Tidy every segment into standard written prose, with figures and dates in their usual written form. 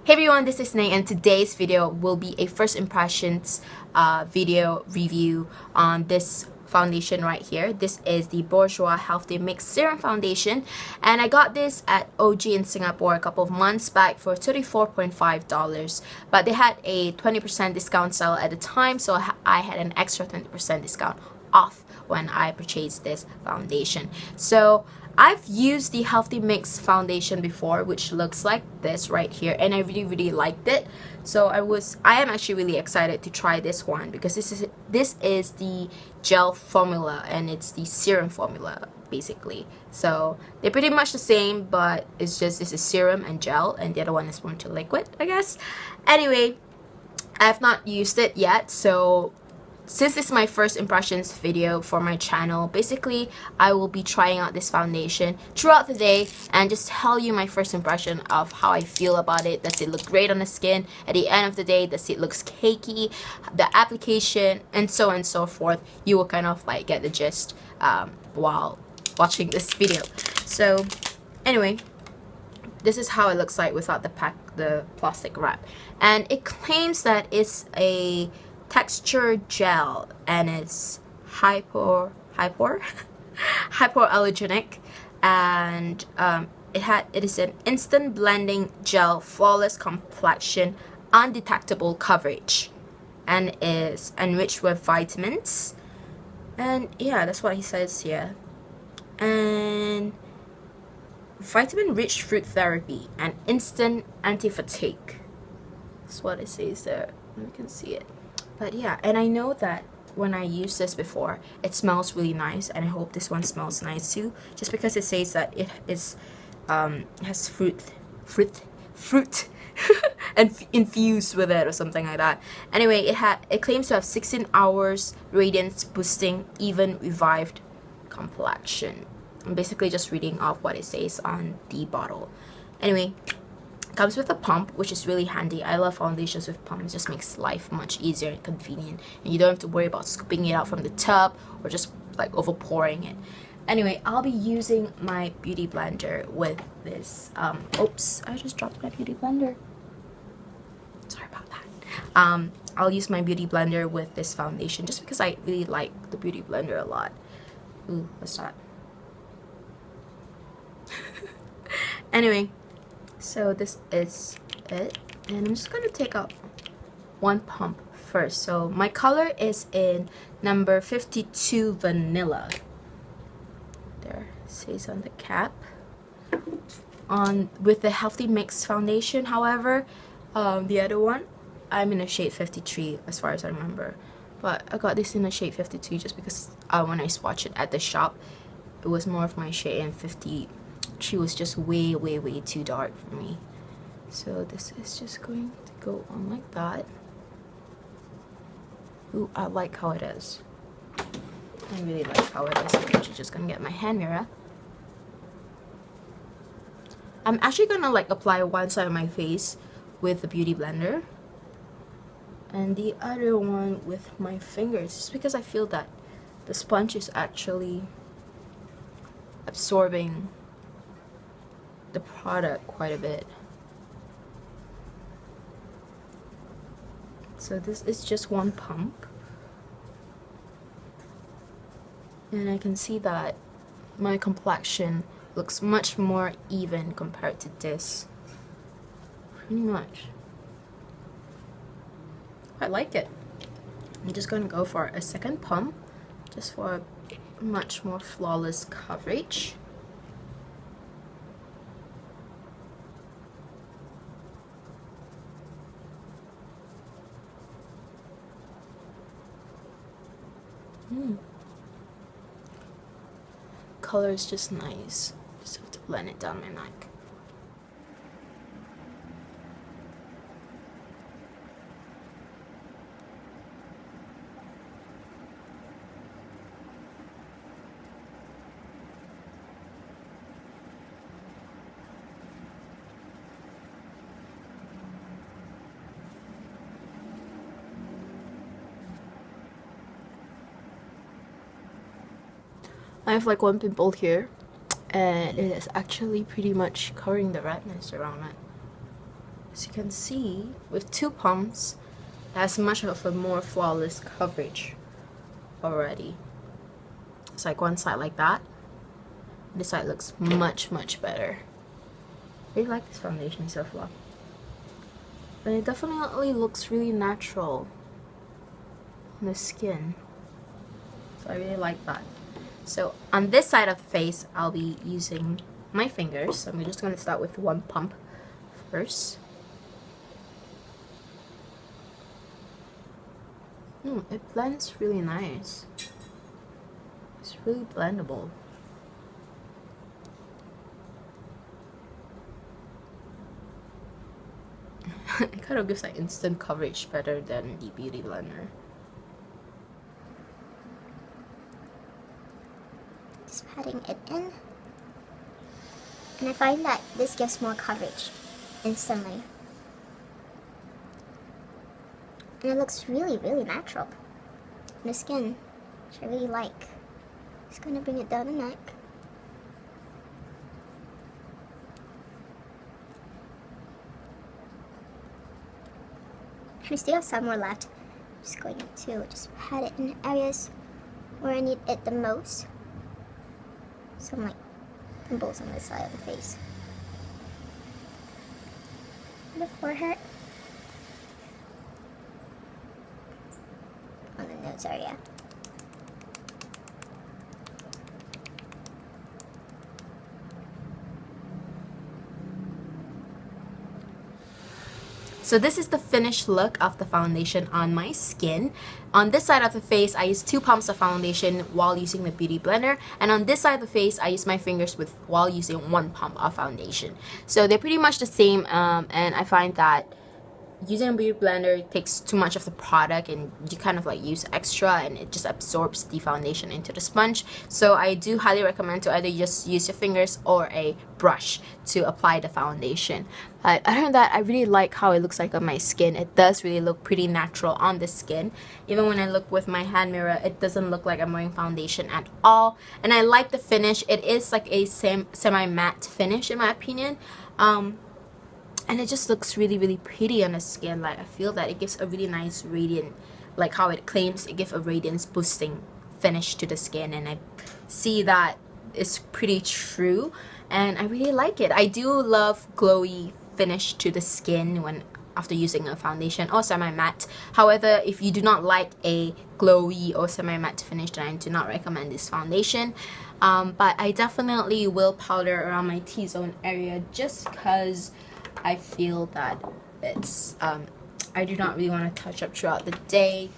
Hey everyone, this is Ning, and today's video will be a first impressions video review on this foundation right here. This is the Bourjois Healthy Mix Serum Foundation, and I got this at OG in Singapore a couple of months back for $34.5, but they had a 20% discount sale at the time, so I had an extra 20% discount off when I purchased this foundation. So I've used the Healthy Mix foundation before, which looks like this right here, and I really liked it. So I am actually really excited to try this one because this is the gel formula and it's the serum formula basically. So they're pretty much the same, but it's just this is serum and gel, and the other one is more to liquid, I guess. Anyway, I have not used it yet, so since this is my first impressions video for my channel, basically I will be trying out this foundation throughout the day and just tell you my first impression of how I feel about it. Does it look great on the skin? At the end of the day, does it look cakey? The application and so on and so forth. You will kind of like get the gist while watching this video. So anyway, this is how it looks like without the plastic wrap, and it claims that it's a texture gel and it's hypoallergenic, and it is an instant blending gel, flawless complexion, undetectable coverage, and is enriched with vitamins. And yeah, that's what he says here. And vitamin rich fruit therapy and instant anti-fatigue. That's what it says there. You can see it. But yeah, and I know that when I used this before, it smells really nice, and I hope this one smells nice too, just because it says that it is has fruit and infused with it or something like that. Anyway, it claims to have 16 hours radiance boosting, even revived complexion. I'm basically just reading off what it says on the bottle. Anyway, comes with a pump, which is really handy. I love foundations with pumps. It just makes life much easier and convenient, and you don't have to worry about scooping it out from the tub or just like over pouring it. Anyway, I'll be using my beauty blender with this. Oops, I just dropped my beauty blender. Sorry about that. I'll use my beauty blender with this foundation just because I really like the beauty blender a lot. Ooh, what's that? Anyway, so this is it, and I'm just gonna take out one pump first. So my color is in number 52 vanilla. There it says on the cap. With the Healthy Mix foundation, however, the other one, I'm in a shade 53 as far as I remember, but I got this in a shade 52 just because when I swatched it at the shop, it was more of my shade, and 50. She was just way too dark for me. So this is just going to go on like that. Ooh, I like how it is. I really like how it is. I'm actually just gonna get my hand mirror. I'm actually gonna like apply one side of my face with the beauty blender and the other one with my fingers, just because I feel that the sponge is actually absorbing the product quite a bit. So this is just one pump, and I can see that my complexion looks much more even compared to this. Pretty much. I like it. I'm just gonna go for a second pump just for a much more flawless coverage. Color is just nice. Just have to blend it down my neck. I have like one pimple here, and it is actually pretty much covering the redness around it. As you can see, with 2 pumps, it has much of a more flawless coverage already. It's like one side like that. This side looks much better. I really like this foundation so far. And it definitely looks really natural on the skin. So I really like that. So on this side of the face, I'll be using my fingers. So I'm just going to start with 1 pump first. It blends really nice. It's really blendable. It kind of gives like instant coverage better than the beauty blender. Just patting it in. And I find that this gives more coverage instantly. And it looks really natural on the skin, which I really like. Just gonna bring it down the neck. We still have some more left. Just going to just pat it in areas where I need it the most. Some like pimples on the side of the face. The forehead. On the nose area. So this is the finished look of the foundation on my skin. On this side of the face, I use 2 pumps of foundation while using the beauty blender, and on this side of the face, I use my fingers while using 1 pump of foundation. So they're pretty much the same, and I find that using a beauty blender takes too much of the product and you kind of like use extra and it just absorbs the foundation into the sponge. So I do highly recommend to either just use your fingers or a brush to apply the foundation. But other than that, I really like how it looks like on my skin. It does really look pretty natural on the skin. Even when I look with my hand mirror, it doesn't look like I'm wearing foundation at all. And I like the finish. It is like a semi-matte finish in my opinion. And it just looks really pretty on the skin. Like I feel that it gives a really nice radiant, like how it claims it gives a radiance boosting finish to the skin, and I see that it's pretty true and I really like it. I do love glowy finish to the skin when after using a foundation or semi-matte. However, if you do not like a glowy or semi-matte finish, then I do not recommend this foundation. But I definitely will powder around my T-zone area just because I feel that it's I do not really want to touch up throughout the day.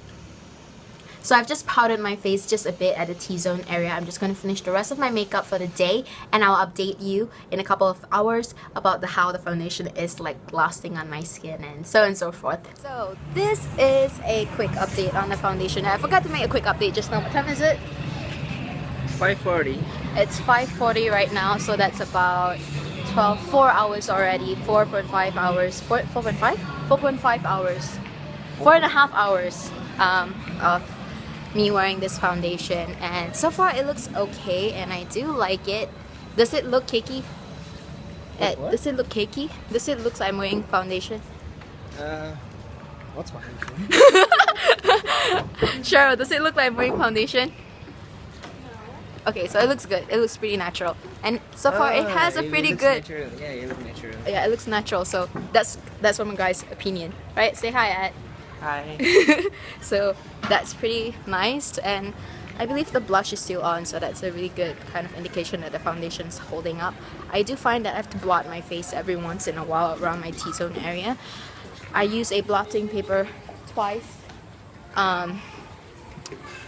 So I've just powdered my face just a bit at the T-zone area. I'm just going to finish the rest of my makeup for the day, and I'll update you in a couple of hours about how the foundation is like lasting on my skin and so forth. So this is a quick update on the foundation. I forgot to make a quick update just now. What time is it? 5:40. It's 5:40 right now, so that's about 4 hours already. 4.5 hours. 4.5? 4.5 hours. 4.5 hours of me wearing this foundation, and so far it looks okay and I do like it. Does it look cakey? Does it look cakey? Does it look like I'm wearing foundation? What's foundation? Cheryl, does it look like I'm wearing foundation? Okay, so it looks good. It looks pretty natural, and so far it has a pretty good. Natural. Yeah, it looks natural. Yeah, it looks natural. So that's from a guy's opinion, right? Say hi, Ed. Hi. So that's pretty nice, and I believe the blush is still on, so that's a really good kind of indication that the foundation is holding up. I do find that I have to blot my face every once in a while around my T-zone area. I use a blotting paper twice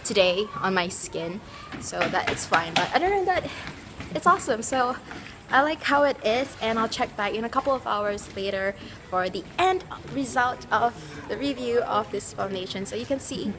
today on my skin, so that is fine. But other than that, it's awesome. So I like how it is, and I'll check back in a couple of hours later for the end result of the review of this foundation. So you can see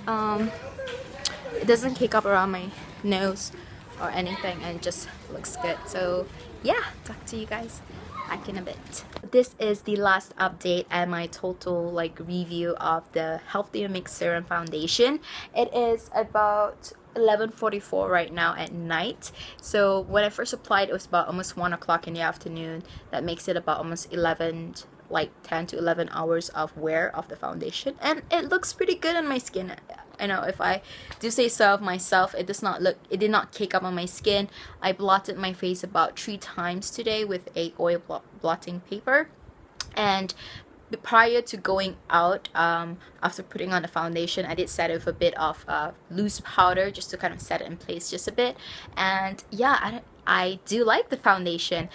it doesn't cake up around my nose or anything, and it just looks good. So yeah, talk to you guys back in a bit. This is the last update and my total like review of the Healthy Mix Serum foundation. It is about 11:44 right now at night. So when I first applied, it was about almost 1 o'clock in the afternoon. That makes it about almost 11 like 10 to 11 hours of wear of the foundation, and it looks pretty good on my skin. I know, if I do say so of myself, it did not cake up on my skin. I blotted my face about 3 times today with a oil blotting paper. And prior to going out, after putting on the foundation, I did set it with a bit of loose powder just to kind of set it in place just a bit. And yeah, I do like the foundation.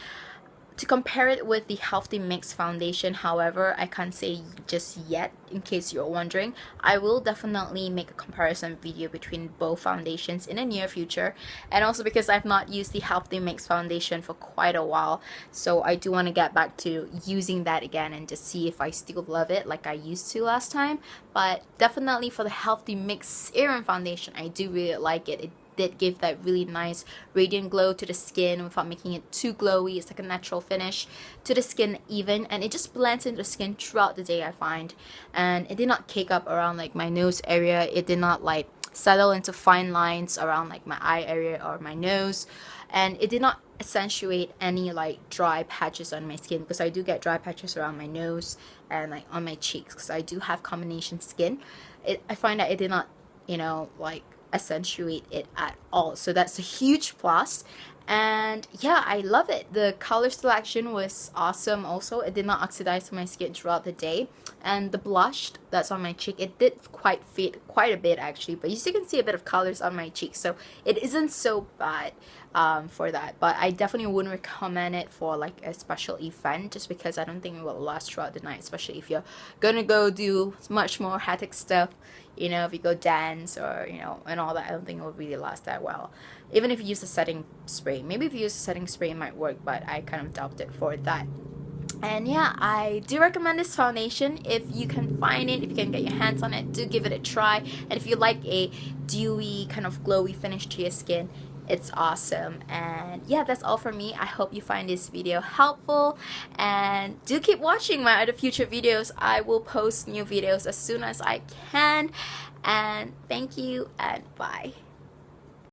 To compare it with the Healthy Mix foundation, however, I can't say just yet, in case you're wondering. I will definitely make a comparison video between both foundations in the near future, and also because I've not used the Healthy Mix foundation for quite a while, so I do want to get back to using that again and just see if I still love it like I used to last time. But definitely for the Healthy Mix Serum foundation, I do really like it. It did give that really nice radiant glow to the skin without making it too glowy. It's like a natural finish to the skin even, and it just blends into the skin throughout the day, I find. And it did not cake up around like my nose area. It did not like settle into fine lines around like my eye area or my nose, and it did not accentuate any like dry patches on my skin, because I do get dry patches around my nose and like on my cheeks because I do have combination skin. I find that it did not, you know, like accentuate it at all, so that's a huge plus. And yeah, I love it. The color selection was awesome also. It did not oxidize my skin throughout the day. And the blush that's on my cheek, it did quite fade quite a bit actually, but you still can see a bit of colors on my cheek, so it isn't so bad for that. But I definitely wouldn't recommend it for like a special event, just because I don't think it will last throughout the night, especially if you're gonna go do much more hectic stuff, you know, if you go dance or, you know, and all that. I don't think it will really last that well. Even if you use a setting spray, maybe if you use a setting spray it might work, but I kind of doubt it for that. And yeah, I do recommend this foundation. If you can find it, if you can get your hands on it, do give it a try. And if you like a dewy kind of glowy finish to your skin, it's awesome. And yeah, that's all from me. I hope you find this video helpful, and do keep watching my other future videos. I will post new videos as soon as I can. And thank you, and bye.